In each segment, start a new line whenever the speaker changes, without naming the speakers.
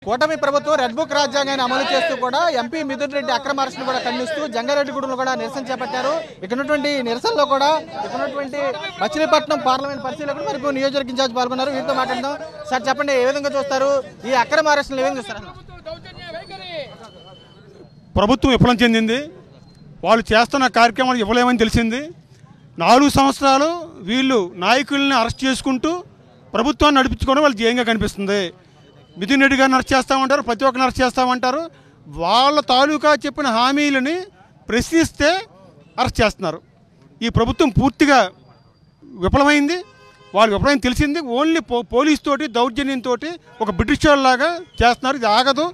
కూటమి ప్రభుత్వం red book రాజ్యాంగాన్ని అమలు చేస్తూ కూడా ఎంపీ మిథున్ రెడ్డి అక్రమ అరెస్టును కూడా ఖండిస్తూ జంగారెడ్డిగూడెంలో కూడా నిరసన చేపట్టారు. ఇక్కడ ఉన్నటువంటి నిరసనలో కూడా ఇక్కడ ఉన్నటువంటి మచిలీపట్నం పార్లమెంట్ పరిశీలకులు మరియు నియోజకవర్గ ఇన్ఛార్జ్ పాల్గొన్నారు. వీరితో మాట్లాడదాం. సార్ చెప్పండి, ఏ విధంగా చూస్తారు ఈ అక్రమ అరెస్టులు? ఏ విధంగా చూస్తారు?
ప్రభుత్వం విఫలం చెందింది. వాళ్ళు చేస్తున్న కార్యక్రమాలు ఇవ్వలేమని తెలిసింది. 4 సంవత్సరాలు వీళ్ళు నాయకుల్ని అరెస్ట్ చేసుకుంటూ ప్రభుత్వాన్ని నడిపించుకోవడం వాళ్ళు ధ్యేయంగా కనిపిస్తుంది. మిథున్ రెడ్డి గారిని అరెస్ట్ చేస్తామంటారు, ప్రతి ఒక్కరిని అరెస్ట్ చేస్తామంటారు. వాళ్ళ తాలూకా చెప్పిన హామీలని ప్రశ్నిస్తే అరెస్ట్ చేస్తున్నారు. ఈ ప్రభుత్వం పూర్తిగా విఫలమైంది. వాళ్ళు విఫలమైంది తెలిసింది. ఓన్లీ పోలీస్ తోటి దౌర్జన్యంతో ఒక బ్రిటిష్ వాళ్ళలాగా చేస్తున్నారు. ఇది ఆగదు.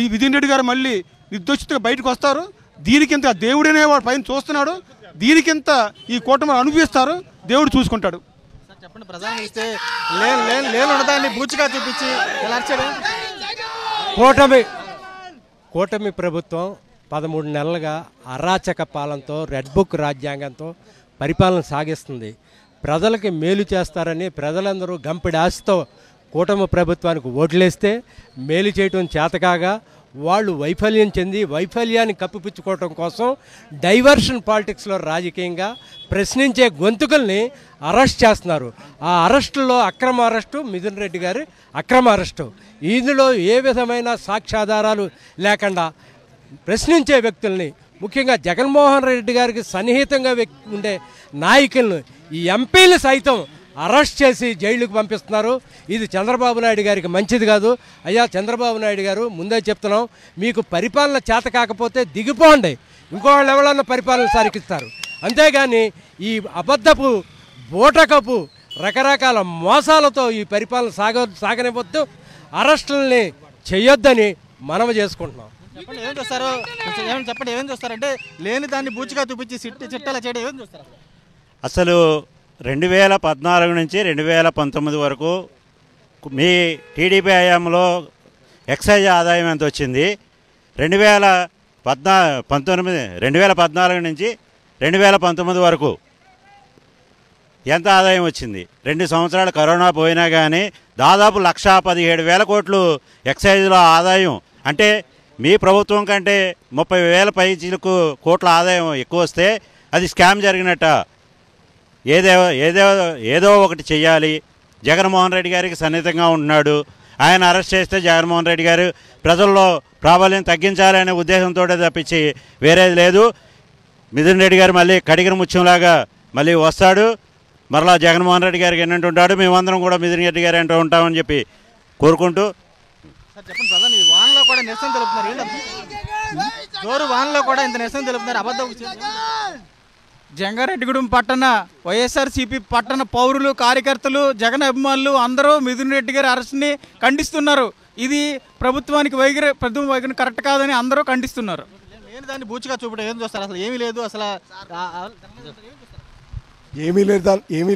ఈ మిథున్ రెడ్డి గారు మళ్ళీ నిర్దోషితంగా బయటకు వస్తారు. దీనికింత దేవుడనే వాడు పైన చూస్తున్నాడు. దీనికింత ఈ కూటమి అనుభవిస్తారు. దేవుడు చూసుకుంటాడు.
చెప్పండి, ప్రధాని ఇస్తే లేని బూచిగా చూపించి
కూటమి ప్రభుత్వం 13 నెలలుగా అరాచక పాలనతో రెడ్ బుక్ రాజ్యాంగంతో పరిపాలన సాగిస్తుంది. ప్రజలకి మేలు చేస్తారని ప్రజలందరూ గంపెడి ఆశతో కూటమి ప్రభుత్వానికి ఓట్లేస్తే మేలు చేయటం చేతకాగా వాళ్ళు వైఫల్యం చెంది వైఫల్యాన్ని కప్పిపుచ్చుకోవటం కోసం డైవర్షన్ పాలిటిక్స్లో రాజకీయంగా ప్రశ్నించే గొంతుకల్ని అరెస్ట్ చేస్తున్నారు. ఆ అరెస్టులో అక్రమ అరెస్టు మిథున్ రెడ్డి గారి అక్రమ అరెస్టు. ఇందులో ఏ విధమైన సాక్ష్యాధారాలు లేకుండా ప్రశ్నించే వ్యక్తుల్ని, ముఖ్యంగా జగన్మోహన్ రెడ్డి గారికి సన్నిహితంగా ఉండే నాయకులను, ఈ ఎంపీలు సైతం అరెస్ట్ చేసి జైలుకు పంపిస్తున్నారు. ఇది చంద్రబాబు నాయుడు గారికి మంచిది కాదు. అయ్యా చంద్రబాబు నాయుడు గారు, ముందే చెప్తున్నాం, మీకు పరిపాలన చేత కాకపోతే దిగిపోండి, ఇంకోళ్ళు ఎవరన్నా పరిపాలన సాగిస్తారు. అంతేగాని ఈ అబద్ధపు బూటకపు రకరకాల మోసాలతో ఈ పరిపాలన సాగనివ్వద్దు. అరెస్టుల్ని చేయొద్దని మనవి చేసుకుంటున్నాం.
చెప్పండి, ఏం చూస్తారు? చెప్పండి, ఏం చూస్తారంటే లేని దాన్ని బూచిగా చూపించి చిట్టాల చేయడం ఏం చూస్తారు?
అసలు 2014 నుంచి 2019 వరకు మీ టీడీపీ హయాంలో ఎక్సైజ్ ఆదాయం ఎంత వచ్చింది? 2014 నుంచి 2019 వరకు ఎంత ఆదాయం వచ్చింది? 2 సంవత్సరాలు కరోనా పోయినా కానీ దాదాపు 1,17,000 కోట్లు ఎక్సైజ్లో ఆదాయం. అంటే మీ ప్రభుత్వం కంటే 30,000 పైచీలకు కోట్ల ఆదాయం ఎక్కువ వస్తే అది స్కామ్ జరిగినట్ట. ఏదో ఒకటి చెయ్యాలి. జగన్మోహన్ రెడ్డి గారికి సన్నిహితంగా ఉంటున్నాడు. ఆయన అరెస్ట్ చేస్తే జగన్మోహన్ రెడ్డి గారు ప్రజల్లో ప్రాబల్యం తగ్గించాలనే ఉద్దేశంతో తప్పించి వేరేది లేదు. మిథున్ రెడ్డి గారు మళ్ళీ కడిగిన ముత్యంలాగా మళ్ళీ వస్తాడు. మరలా జగన్మోహన్ రెడ్డి గారికి ఎన్నంటుంటాడు. మేమందరం కూడా మిథున్ రెడ్డి గారు అంటూ ఉంటామని చెప్పి కోరుకుంటూ.
చెప్పండి ప్రధాని, వాన్లో కూడా నిరసన తెలుపుతున్నారు. జోరు వాన్లో కూడా ఇంత నిరసన తెలుపుతున్నారు. అబద్ధం. జంగారెడ్డిగూడెం పట్టణ వైఎస్ఆర్సీపీ పట్టణ పౌరులు, కార్యకర్తలు, జగన్ అభిమానులు అందరూ మిథున్ రెడ్డి గారి అరెస్ట్ని ఖండిస్తున్నారు. ఇది ప్రభుత్వం వైఖరి కరెక్ట్ కాదని అందరూ ఖండిస్తున్నారు. లేని దాన్ని బూచిగా చూపడం ఏం చూస్తారు? అసలు ఏమీ లేదు. అసలు
ఏమీ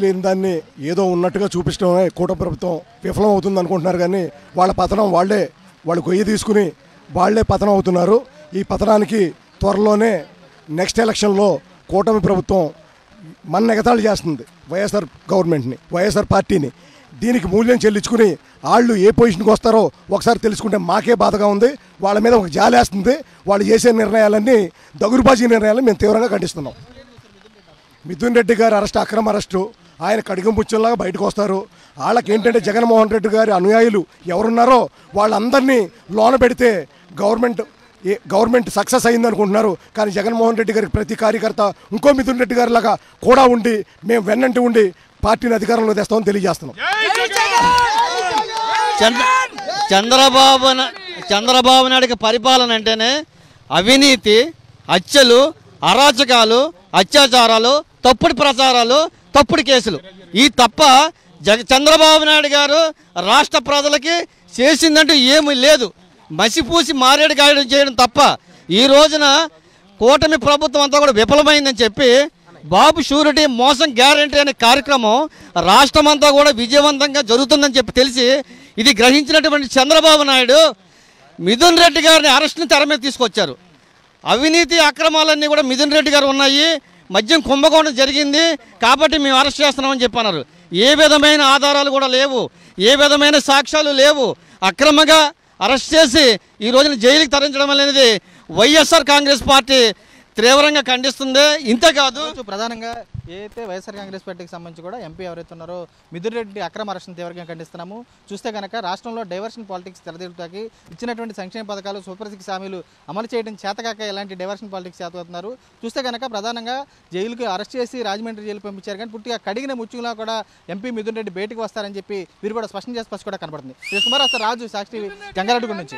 లేని దాన్ని ఏదో ఉన్నట్టుగా చూపించడమే కూటమి ప్రభుత్వం విఫలం అవుతుంది అనుకుంటున్నారు. కానీ వాళ్ళ పతనం వాళ్ళు గొయ్యి తీసుకుని వాళ్లే పతనం అవుతున్నారు. ఈ పతనానికి త్వరలోనే నెక్స్ట్ ఎలక్షన్లో కూటమి ప్రభుత్వం ఎగతాళి చేస్తుంది వైఎస్ఆర్ గవర్నమెంట్ని, వైఎస్ఆర్ పార్టీని. దీనికి మూల్యం చెల్లించుకుని వాళ్ళు ఏ పొజిషన్కి వస్తారో ఒకసారి తెలుసుకుంటే మాకే బాధగా ఉంది. వాళ్ళ మీద ఒక జాలేస్తుంది. వాళ్ళు చేసే నిర్ణయాలన్నీ దగురుబాజీ నిర్ణయాలను మేము తీవ్రంగా ఖండిస్తున్నాం. మిథున్ రెడ్డి గారు అక్రమ అరెస్టు, ఆయన కడిగం పుచ్చల్లాగా బయటకు వస్తారు. వాళ్ళకి ఏంటంటే జగన్మోహన్ రెడ్డి గారి అనుయాయులు ఎవరున్నారో వాళ్ళందరినీ లోన పెడితే గవర్నమెంట్ సక్సెస్ అయింది అనుకుంటున్నారు. కానీ జగన్మోహన్ రెడ్డి గారికి ప్రతి కార్యకర్త ఇంకో మిథున్ రెడ్డి గారి లాగా కూడా ఉండి మేము వెన్నంటి ఉండి పార్టీని అధికారంలో తెస్తామని తెలియజేస్తున్నాం.
చంద్రబాబు నాయుడికి పరిపాలన అంటేనే అవినీతి, హత్యలు, అరాచకాలు, అత్యాచారాలు, తప్పుడు ప్రచారాలు, తప్పుడు కేసులు. ఈ తప్ప చంద్రబాబు నాయుడు గారు రాష్ట్ర ప్రజలకి చేసిందంటూ ఏమీ లేదు. మసిపూసి మారేడు గాయడం చేయడం తప్ప ఈ రోజున కూటమి ప్రభుత్వం అంతా కూడా విఫలమైందని చెప్పి బాబు షూరిటీ మోసం గ్యారంటీ అనే కార్యక్రమం రాష్ట్రం అంతా కూడా విజయవంతంగా జరుగుతుందని చెప్పి తెలిసి ఇది గ్రహించినటువంటి చంద్రబాబు నాయుడు మిథున్ రెడ్డి గారిని అరెస్ట్ని తెర మీద తీసుకొచ్చారు. అవినీతి అక్రమాలన్నీ కూడా మిథున్ రెడ్డి గారు ఉన్నాయి, మద్యం కుంభకోణం జరిగింది కాబట్టి మేము అరెస్ట్ చేస్తున్నామని చెప్పన్నారు. ఏ విధమైన ఆధారాలు కూడా లేవు, ఏ విధమైన సాక్ష్యాలు లేవు. అక్రమంగా అరెస్ట్ చేసి ఈ రోజున జైలుకి తరలించడం అనేది వైఎస్ఆర్ కాంగ్రెస్ పార్టీ తీవ్రంగా ఖండిస్తుంది. ఇంతేకాదు
ప్రధానంగా ఏదైతే వైఎస్ఆర్ కాంగ్రెస్ పార్టీకి సంబంధించి కూడా ఎంపీ ఎవరైతే ఉన్నారో మిథున్ రెడ్డి అక్రమ అరెస్ట్ను తీవ్రంగా ఖండిస్తున్నాము. చూస్తే కనుక రాష్ట్రంలో డైవర్షన్ పాలిటిక్స్ తెరదిరుతాకి ఇచ్చినటువంటి సంక్షేమ పథకాలు సూపర్ సిక్స్ హామీలు అమలు చేయడం చేతకాక ఎలాంటి డైవర్షన్ పాలిటిక్స్ చేతవుతున్నారు. చూస్తే కనుక ప్రధానంగా జైలుకి అరెస్ట్ చేసి రాజమండ్రి జైలు పంపించారు, కానీ పూర్తిగా కడిగిన ముచ్చులా కూడా ఎంపీ మిథున్ రెడ్డి బయటకు వస్తారని చెప్పి వీరు కూడా స్పష్టం చేసి కూడా కనబడుతుంది. సుమారు రాజు సాక్షి జంగారెడ్డి గురించి.